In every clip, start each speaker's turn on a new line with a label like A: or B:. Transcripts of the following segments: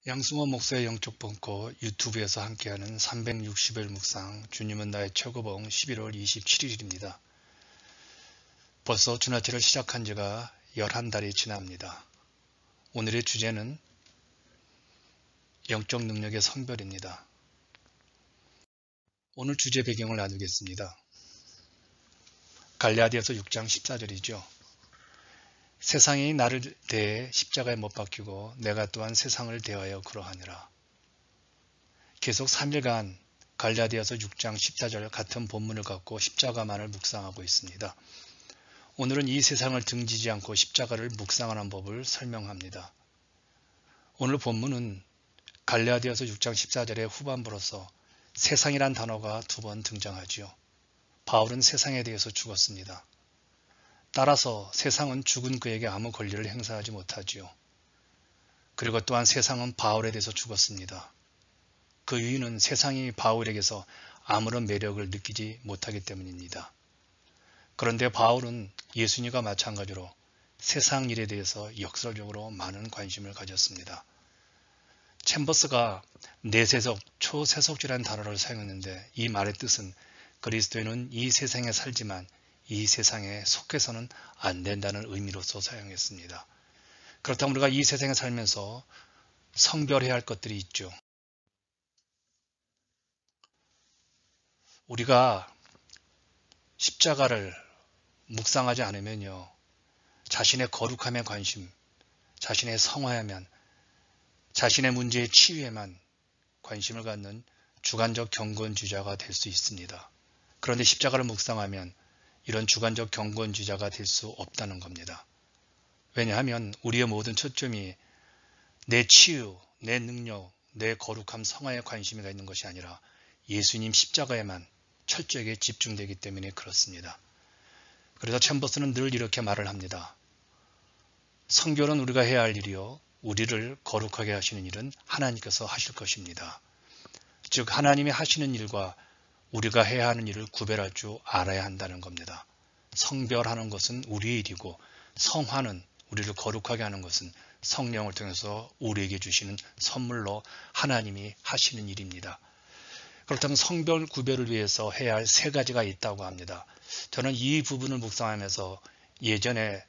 A: 양승호 목사의 영적 벙커 유튜브에서 함께하는 360일 묵상 주님은 나의 최고봉 11월 27일입니다. 벌써 주나치를 시작한 지가 11달이 지납니다. 오늘의 주제는 영적 능력의 성별입니다. 오늘 주제 배경을 나누겠습니다. 갈라디아서 6장 14절이죠. 세상이 나를 대해 십자가에 못 박히고 내가 또한 세상을 대하여 그러하니라. 계속 3일간 갈라디아서 6장 14절 같은 본문을 갖고 십자가만을 묵상하고 있습니다. 오늘은 이 세상을 등지지 않고 십자가를 묵상하는 법을 설명합니다. 오늘 본문은 갈라디아서 6장 14절의 후반부로서 세상이란 단어가 2번 등장하지요. 바울은 세상에 대해서 죽었습니다. 따라서 세상은 죽은 그에게 아무 권리를 행사하지 못하지요. 그리고 또한 세상은 바울에 대해서 죽었습니다. 그 이유는 세상이 바울에게서 아무런 매력을 느끼지 못하기 때문입니다. 그런데 바울은 예수님과 마찬가지로 세상 일에 대해서 역설적으로 많은 관심을 가졌습니다. 챔버스가 내세속, 초세속주라는 단어를 사용했는데 이 말의 뜻은 그리스도인은 이 세상에 살지만 이 세상에 속해서는 안 된다는 의미로서 사용했습니다. 그렇다면 우리가 이 세상에 살면서 성별해야 할 것들이 있죠. 우리가 십자가를 묵상하지 않으면요, 자신의 거룩함에 관심, 자신의 성화에만, 자신의 문제의 치유에만 관심을 갖는 주관적 경건주의자가 될 수 있습니다. 그런데 십자가를 묵상하면 이런 주관적 경건주의자가 될 수 없다는 겁니다. 왜냐하면 우리의 모든 초점이 내 치유, 내 능력, 내 거룩함, 성화에 관심이 가 있는 것이 아니라 예수님 십자가에만 철저하게 집중되기 때문에 그렇습니다. 그래서 챔버스는 늘 이렇게 말을 합니다. 성결은 우리가 해야 할 일이요, 우리를 거룩하게 하시는 일은 하나님께서 하실 것입니다. 즉 하나님이 하시는 일과 우리가 해야 하는 일을 구별할 줄 알아야 한다는 겁니다. 성별하는 것은 우리의 일이고 성화는 우리를 거룩하게 하는 것은 성령을 통해서 우리에게 주시는 선물로 하나님이 하시는 일입니다. 그렇다면 성별 구별을 위해서 해야 할 3가지가 있다고 합니다. 저는 이 부분을 묵상하면서 예전에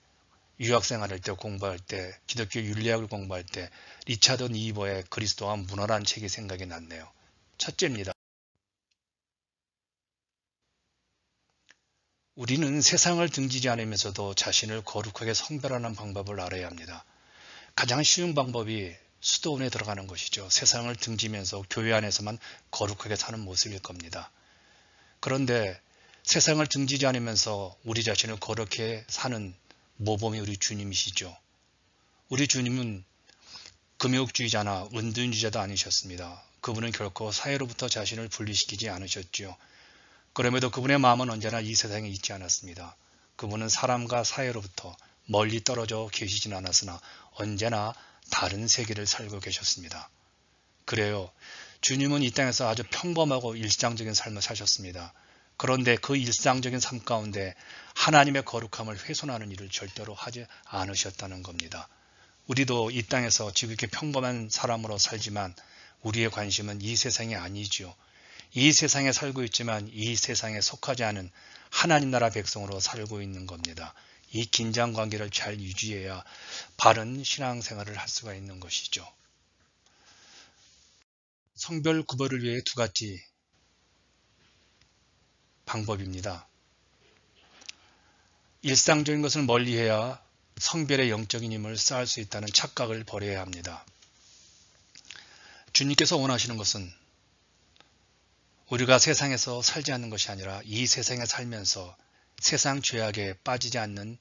A: 유학생활할 때 공부할 때 기독교 윤리학을 공부할 때 리차드 니버의 그리스도와 문화라는 책이 생각이 났네요. 첫째입니다. 우리는 세상을 등지지 않으면서도 자신을 거룩하게 성별하는 방법을 알아야 합니다. 가장 쉬운 방법이 수도원에 들어가는 것이죠. 세상을 등지면서 교회 안에서만 거룩하게 사는 모습일 겁니다. 그런데 세상을 등지지 않으면서 우리 자신을 거룩하게 사는 모범이 우리 주님이시죠. 우리 주님은 금욕주의자나 은둔주의자도 아니셨습니다. 그분은 결코 사회로부터 자신을 분리시키지 않으셨죠. 그럼에도 그분의 마음은 언제나 이 세상에 있지 않았습니다. 그분은 사람과 사회로부터 멀리 떨어져 계시진 않았으나 언제나 다른 세계를 살고 계셨습니다. 그래요. 주님은 이 땅에서 아주 평범하고 일상적인 삶을 사셨습니다. 그런데 그 일상적인 삶 가운데 하나님의 거룩함을 훼손하는 일을 절대로 하지 않으셨다는 겁니다. 우리도 이 땅에서 지극히 평범한 사람으로 살지만 우리의 관심은 이 세상이 아니지요. 이 세상에 살고 있지만 이 세상에 속하지 않은 하나님 나라 백성으로 살고 있는 겁니다. 이 긴장관계를 잘 유지해야 바른 신앙생활을 할 수가 있는 것이죠. 성별 구별을 위해 2가지 방법입니다. 일상적인 것을 멀리해야 성별의 영적인 힘을 쌓을 수 있다는 착각을 버려야 합니다. 주님께서 원하시는 것은 우리가 세상에서 살지 않는 것이 아니라 이 세상에 살면서 세상 죄악에 빠지지 않는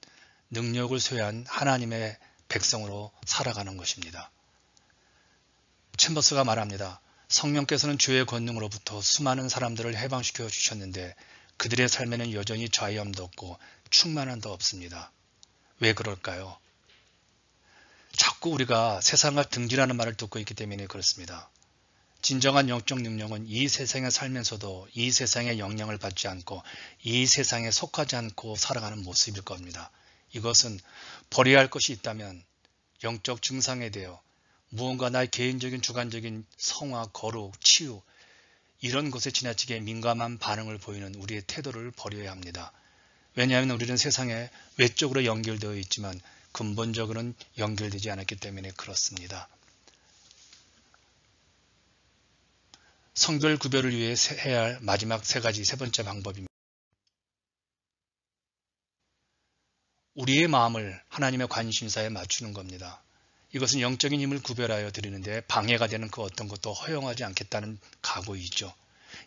A: 능력을 소유한 하나님의 백성으로 살아가는 것입니다. 챔버스가 말합니다. 성령께서는 죄의 권능으로부터 수많은 사람들을 해방시켜 주셨는데 그들의 삶에는 여전히 자유함도 없고 충만함도 없습니다. 왜 그럴까요? 자꾸 우리가 세상과 등지라는 말을 듣고 있기 때문에 그렇습니다. 진정한 영적 능력은 이 세상에 살면서도 이 세상의 영향을 받지 않고 이 세상에 속하지 않고 살아가는 모습일 겁니다. 이것은 버려야 할 것이 있다면 영적 증상에 대해 무언가 나의 개인적인 주관적인 성화, 거룩, 치유 이런 것에 지나치게 민감한 반응을 보이는 우리의 태도를 버려야 합니다. 왜냐하면 우리는 세상에 외적으로 연결되어 있지만 근본적으로는 연결되지 않았기 때문에 그렇습니다. 성별 구별을 위해 해야 할 마지막 세 번째 방법입니다. 우리의 마음을 하나님의 관심사에 맞추는 겁니다. 이것은 영적인 힘을 구별하여 드리는데 방해가 되는 그 어떤 것도 허용하지 않겠다는 각오이죠.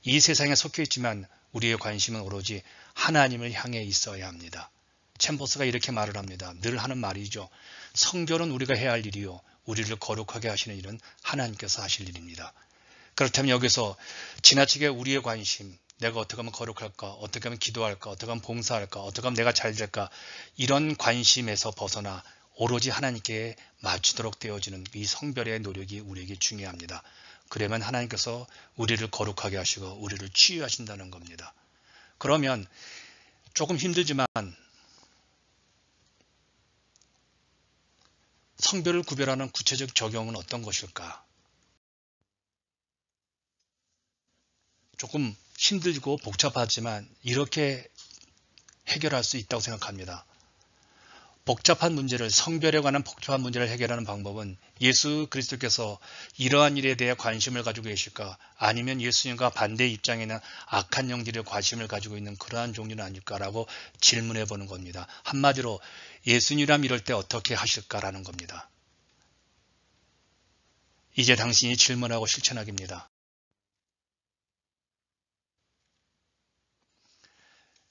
A: 이 세상에 속해 있지만 우리의 관심은 오로지 하나님을 향해 있어야 합니다. 챔버스가 이렇게 말을 합니다. 늘 하는 말이죠. 성결은 우리가 해야 할 일이요. 우리를 거룩하게 하시는 일은 하나님께서 하실 일입니다. 그렇다면 여기서 지나치게 우리의 관심, 내가 어떻게 하면 거룩할까, 어떻게 하면 기도할까, 어떻게 하면 봉사할까, 어떻게 하면 내가 잘 될까 이런 관심에서 벗어나 오로지 하나님께 맞추도록 되어지는 이 성별의 노력이 우리에게 중요합니다. 그러면 하나님께서 우리를 거룩하게 하시고 우리를 치유하신다는 겁니다. 그러면 조금 힘들지만 성별을 구별하는 구체적 적용은 어떤 것일까? 조금 힘들고 복잡하지만 이렇게 해결할 수 있다고 생각합니다. 복잡한 문제를, 성별에 관한 복잡한 문제를 해결하는 방법은 예수 그리스도께서 이러한 일에 대해 관심을 가지고 계실까? 아니면 예수님과 반대 입장에는 악한 영들의 관심을 가지고 있는 그러한 종류는 아닐까라고 질문해 보는 겁니다. 한마디로 예수님이란 이럴 때 어떻게 하실까라는 겁니다. 이제 당신이 질문하고 실천하기입니다.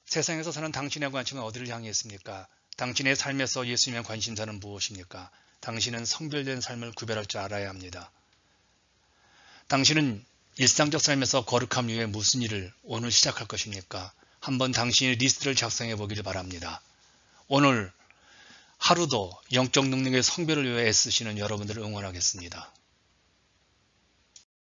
A: 세상에서 사는 당신의 관심은 어디를 향해 있습니까? 당신의 삶에서 예수님의 관심사는 무엇입니까? 당신은 성별된 삶을 구별할 줄 알아야 합니다. 당신은 일상적 삶에서 거룩함 이후에 무슨 일을 오늘 시작할 것입니까? 한번 당신의 리스트를 작성해 보기를 바랍니다. 오늘 하루도 영적 능력의 성별을 위해 애쓰시는 여러분들을 응원하겠습니다.